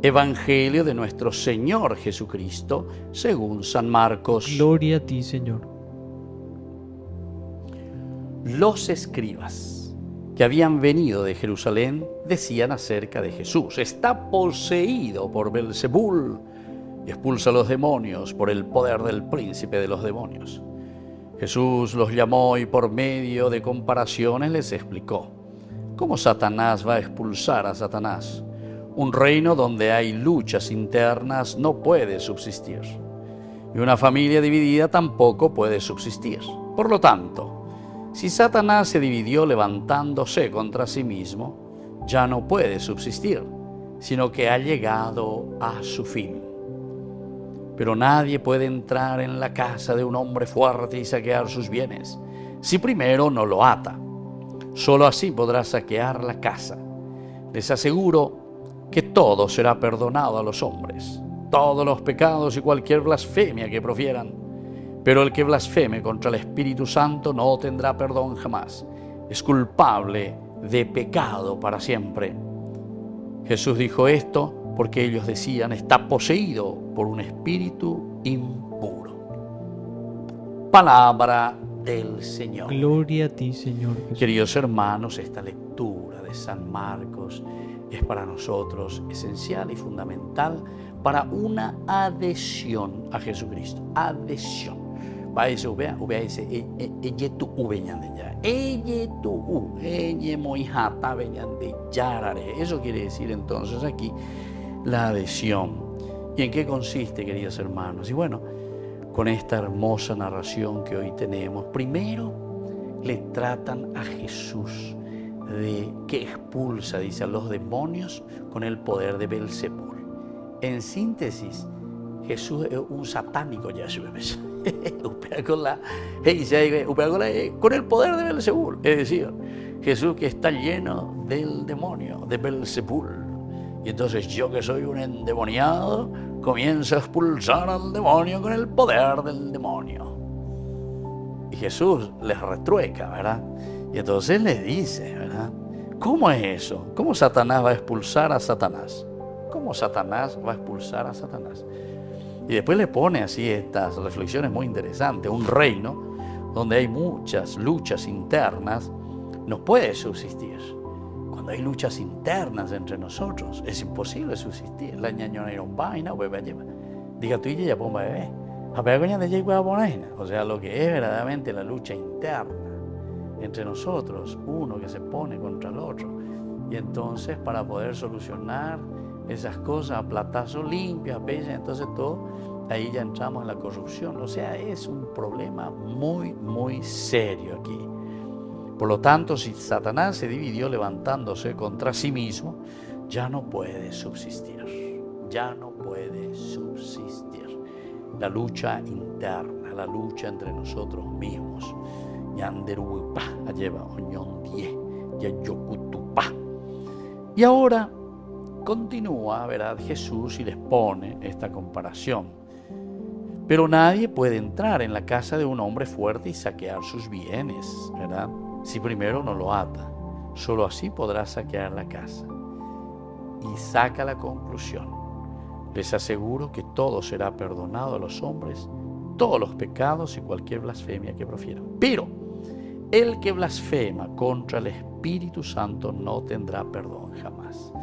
Evangelio de nuestro Señor Jesucristo, según San Marcos. Gloria a ti, Señor. Los escribas que habían venido de Jerusalén decían acerca de Jesús: está poseído por Belzebul y expulsa a los demonios por el poder del príncipe de los demonios. Jesús los llamó y por medio de comparaciones les explicó: ¿cómo Satanás va a expulsar a Satanás? Un reino donde hay luchas internas no puede subsistir, y una familia dividida tampoco puede subsistir. Por lo tanto, si Satanás se dividió levantándose contra sí mismo, ya no puede subsistir, sino que ha llegado a su fin. Pero nadie puede entrar en la casa de un hombre fuerte y saquear sus bienes, si primero no lo ata. Solo así podrá saquear la casa. Les aseguro que todo será perdonado a los hombres, todos los pecados y cualquier blasfemia que profieran. Pero el que blasfeme contra el Espíritu Santo no tendrá perdón jamás. Es culpable de pecado para siempre. Jesús dijo esto porque ellos decían: está poseído por un espíritu impuro. Palabra del Señor. Gloria a ti, Señor Jesús. Queridos hermanos, esta lectura de San Marcos es para nosotros esencial y fundamental para una adhesión a Jesucristo. Adhesión. Eso quiere decir entonces aquí la adhesión. ¿Y en qué consiste, queridos hermanos? Y bueno, con esta hermosa narración que hoy tenemos, primero le tratan a Jesús de que expulsa, dice, a los demonios con el poder de Belzebul. En síntesis, Jesús es un satánico ya, con el poder de Belzebul. Es decir, Jesús que está lleno del demonio, de Belzebul. Y entonces yo, que soy un endemoniado, comienzo a expulsar al demonio con el poder del demonio. Y Jesús les retrueca, ¿verdad? Y entonces les dice, ¿verdad? ¿Cómo es eso? ¿Cómo Satanás va a expulsar a Satanás? ¿Cómo Satanás va a expulsar a Satanás? Y después le pone así estas reflexiones muy interesantes. Un reino donde hay muchas luchas internas no puede subsistir. Cuando hay luchas internas entre nosotros, es imposible subsistir. La ñañona y un vaina, diga tú y ya pomba bebé. O sea, lo que es verdaderamente la lucha interna entre nosotros, uno que se pone contra el otro. Y entonces, para poder solucionar esas cosas a platazo limpio, entonces todo, ahí ya entramos en la corrupción. O sea, es un problema muy, muy serio aquí. Por lo tanto, si Satanás se dividió levantándose contra sí mismo, ya no puede subsistir. Ya no puede subsistir. La lucha interna, la lucha entre nosotros mismos. Y ahora continúa, ¿verdad?, Jesús, y les pone esta comparación. Pero nadie puede entrar en la casa de un hombre fuerte y saquear sus bienes, ¿verdad?, si primero no lo ata. Solo así podrá saquear la casa. Y saca la conclusión: les aseguro que todo será perdonado a los hombres, todos los pecados y cualquier blasfemia que profieran. Pero el que blasfema contra el Espíritu Santo no tendrá perdón jamás.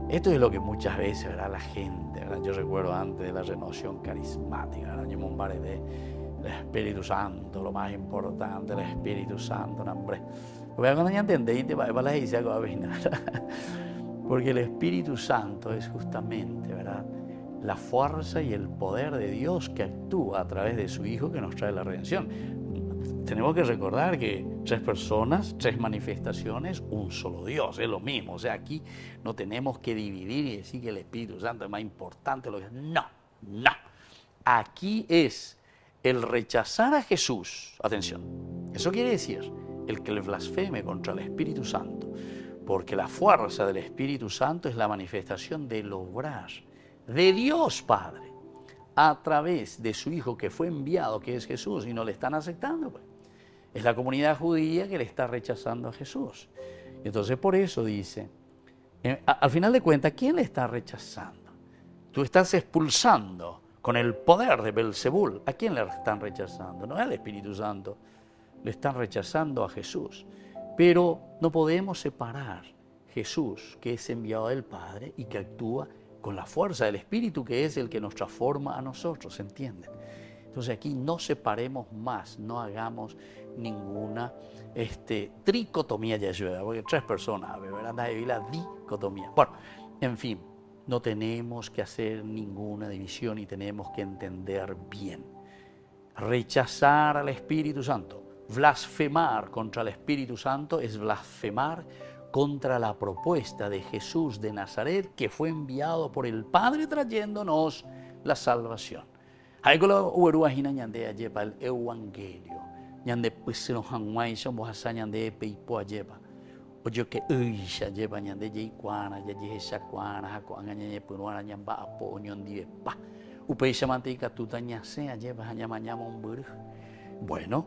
Esto es lo que muchas veces, ¿verdad?, la gente, ¿verdad? Yo recuerdo antes de la renovación carismática, ¿verdad?, el Espíritu Santo, lo más importante, el Espíritu Santo, hombre. Cuando ya entendéis, porque el Espíritu Santo es justamente, ¿verdad?, la fuerza y el poder de Dios que actúa a través de su Hijo, que nos trae la redención. Tenemos que recordar que 3 personas, 3 manifestaciones, un solo Dios, es lo mismo. O sea, aquí no tenemos que dividir y decir que el Espíritu Santo es más importante. No. Aquí es el rechazar a Jesús. Atención, eso quiere decir el que le blasfeme contra el Espíritu Santo, porque la fuerza del Espíritu Santo es la manifestación del obrar de Dios Padre a través de su Hijo, que fue enviado, que es Jesús, y no le están aceptando, pues. Es la comunidad judía que le está rechazando a Jesús. Entonces, por eso dice, al final de cuentas, ¿quién le está rechazando? Tú estás expulsando con el poder de Belzebul. ¿A quién le están rechazando? No es al Espíritu Santo. Le están rechazando a Jesús. Pero no podemos separar Jesús, que es enviado del Padre y que actúa con la fuerza del Espíritu, que es el que nos transforma a nosotros, ¿entienden? Entonces aquí no separemos más, no hagamos ninguna tricotomía de ayuda, porque 3 personas, ¿verdad? La dicotomía. Bueno, en fin, no tenemos que hacer ninguna división y tenemos que entender bien. Rechazar al Espíritu Santo, blasfemar contra el Espíritu Santo es blasfemar contra la propuesta de Jesús de Nazaret, que fue enviado por el Padre trayéndonos la salvación. Haikolo ueruajina ñande ayepa el evangelio. Ñande pusieron hanguay somos hasa ñande peipo ayepa. Oyo que uisha ayepa ñande yeikuana, yayesa kuana, hakuanga ñande punuana ñamba apo ñondi pa. Upeisha manteca tuta ñase ayepa hañamañama un buru. Bueno,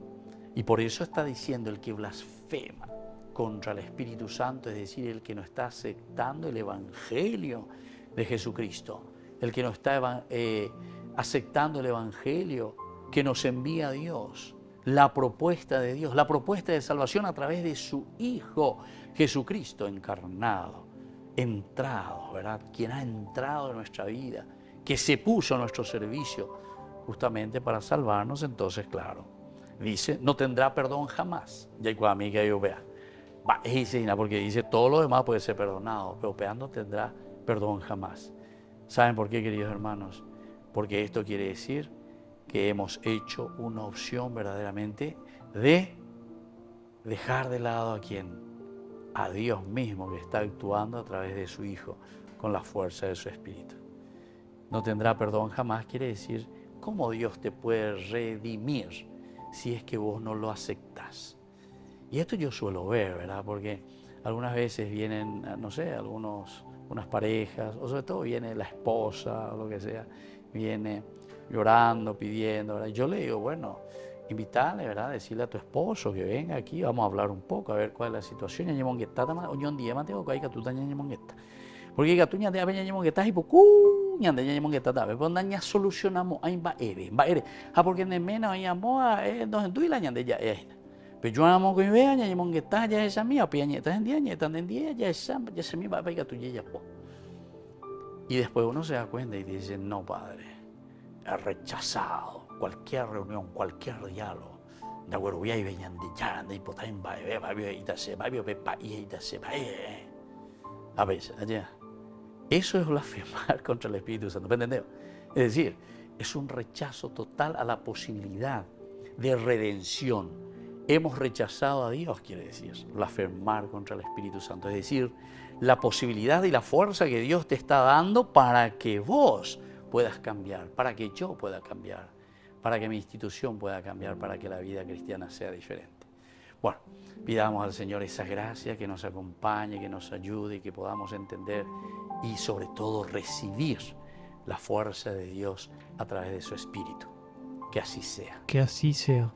y por eso está diciendo el que blasfema contra el Espíritu Santo, es decir, el que no está aceptando el Evangelio de Jesucristo, el que no está aceptando el Evangelio que nos envía Dios, la propuesta de Dios, la propuesta de salvación a través de su Hijo Jesucristo encarnado, entrado, ¿verdad? Quien ha entrado en nuestra vida, que se puso a nuestro servicio justamente para salvarnos. Entonces, claro, dice, no tendrá perdón jamás. Ya cuando a mí que yo vea, porque dice todo lo demás puede ser perdonado, pero no tendrá perdón jamás. ¿Saben por qué, queridos hermanos? Porque esto quiere decir que hemos hecho una opción verdaderamente de dejar de lado a quién, a Dios mismo, que está actuando a través de su Hijo con la fuerza de su Espíritu. No tendrá perdón jamás quiere decir cómo Dios te puede redimir si es que vos no lo aceptás. Y esto yo suelo ver, ¿verdad? Porque algunas veces vienen, no sé, unas parejas, o sobre todo viene la esposa o lo que sea, viene llorando, pidiendo, ¿verdad? Y yo le digo, bueno, invítale, ¿verdad? Decirle a tu esposo que venga aquí, vamos a hablar un poco, a ver cuál es la situación. Porque que tú ñande a ñande mongueta y poco ñande ñande mongueta tabe, pues ñande solucionamos ahí va ere. Porque ne mena ahí amoa dos en tu y la ñande ya es. Pero yo amo que vea ñande mongueta ya esa mía, piañeta en día ya se me va a pegar tu ya po. Y después uno se da cuenta y dice, no, Padre, he rechazado cualquier reunión, cualquier diálogo. De acuerdo, voy a ir ñande ya ande y potá en va y ta se va pepa y ta se va. A veces allá. Eso es blasfemar contra el Espíritu Santo, ¿me entendés? Es decir, es un rechazo total a la posibilidad de redención. Hemos rechazado a Dios, quiere decir, blasfemar contra el Espíritu Santo. Es decir, la posibilidad y la fuerza que Dios te está dando para que vos puedas cambiar, para que yo pueda cambiar, para que mi institución pueda cambiar, para que la vida cristiana sea diferente. Bueno, pidamos al Señor esa gracia que nos acompañe, que nos ayude y que podamos entender y sobre todo recibir la fuerza de Dios a través de su Espíritu. Que así sea. Que así sea.